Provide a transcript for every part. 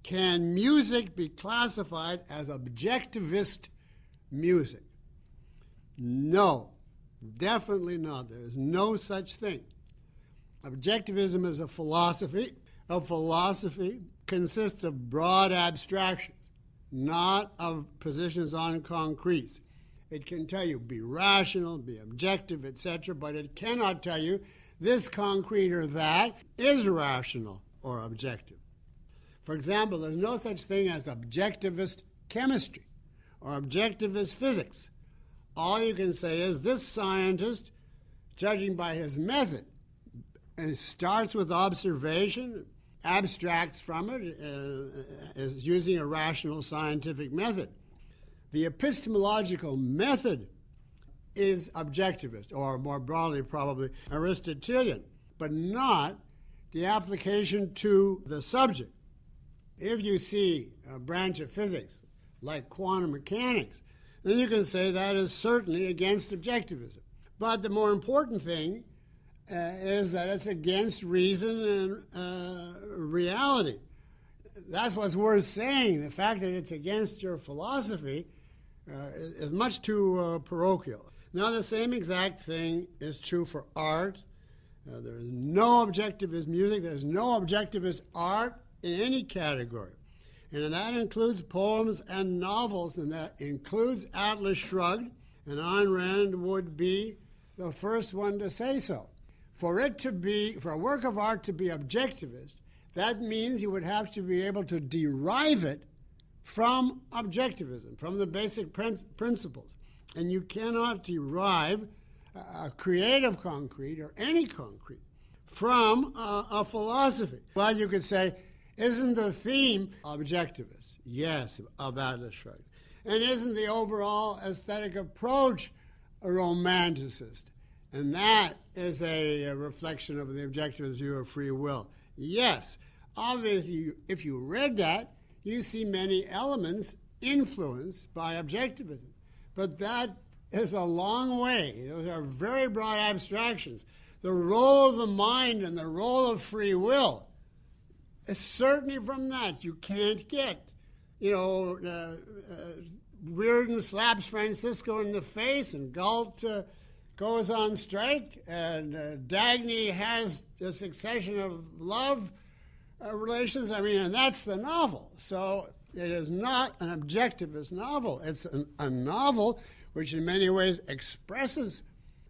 can music be classified as objectivist music? No, definitely not. There is no such thing. Objectivism is a philosophy. A philosophy consists of broad abstractions, not of positions on concretes. It can tell you be rational, be objective, etc., but it cannot tell you this concrete or that is rational or objective. For example, there's no such thing as objectivist chemistry or objectivist physics. All you can say is this scientist, judging by his method, starts with observation, abstracts from it, is using a rational scientific method. The epistemological method is objectivist, or more broadly probably Aristotelian, but not the application to the subject. If you see a branch of physics like quantum mechanics, then you can say that is certainly against objectivism. But the more important thing is that it's against reason and reality. That's what's worth saying. The fact that it's against your philosophy is much too parochial. Now, the same exact thing is true for art. There is no objectivist music. There's no objectivist art in any category. And that includes poems and novels, and that includes Atlas Shrugged, and Ayn Rand would be the first one to say so. For a work of art to be objectivist, that means you would have to be able to derive it from objectivism, from the basic principles. And you cannot derive a creative concrete or any concrete from a philosophy. Well, you could say, isn't the theme objectivist? Yes, of Atlas Shrugged. And isn't the overall aesthetic approach a romanticist? And that is a reflection of the objectivist view of free will. Yes, obviously, if you read that, you see many elements influenced by objectivism. But that is a long way. Those are very broad abstractions. The role of the mind and the role of free will is certainly from that. You can't get, Reardon slaps Francisco in the face and Galt goes on strike, and Dagny has a succession of love relations. And that's the novel. So it is not an objectivist novel. It's a novel which in many ways expresses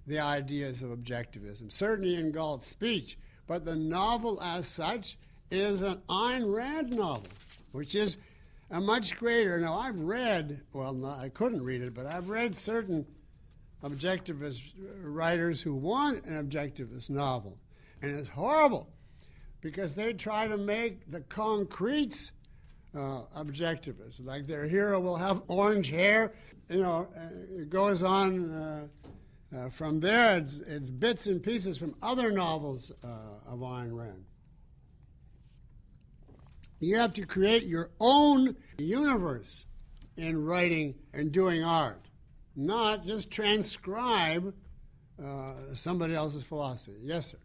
the ideas of objectivism, certainly in Galt's speech. But the novel as such is an Ayn Rand novel, which is a much greater. Now, I've read, I couldn't read it, but I've read certain objectivist writers who want an objectivist novel. And it's horrible because they try to make the concretes objectivist. Like their hero will have orange hair. It goes on from there. It's bits and pieces from other novels of Ayn Rand. You have to create your own universe in writing and doing art, not just transcribe somebody else's philosophy. Yes, sir.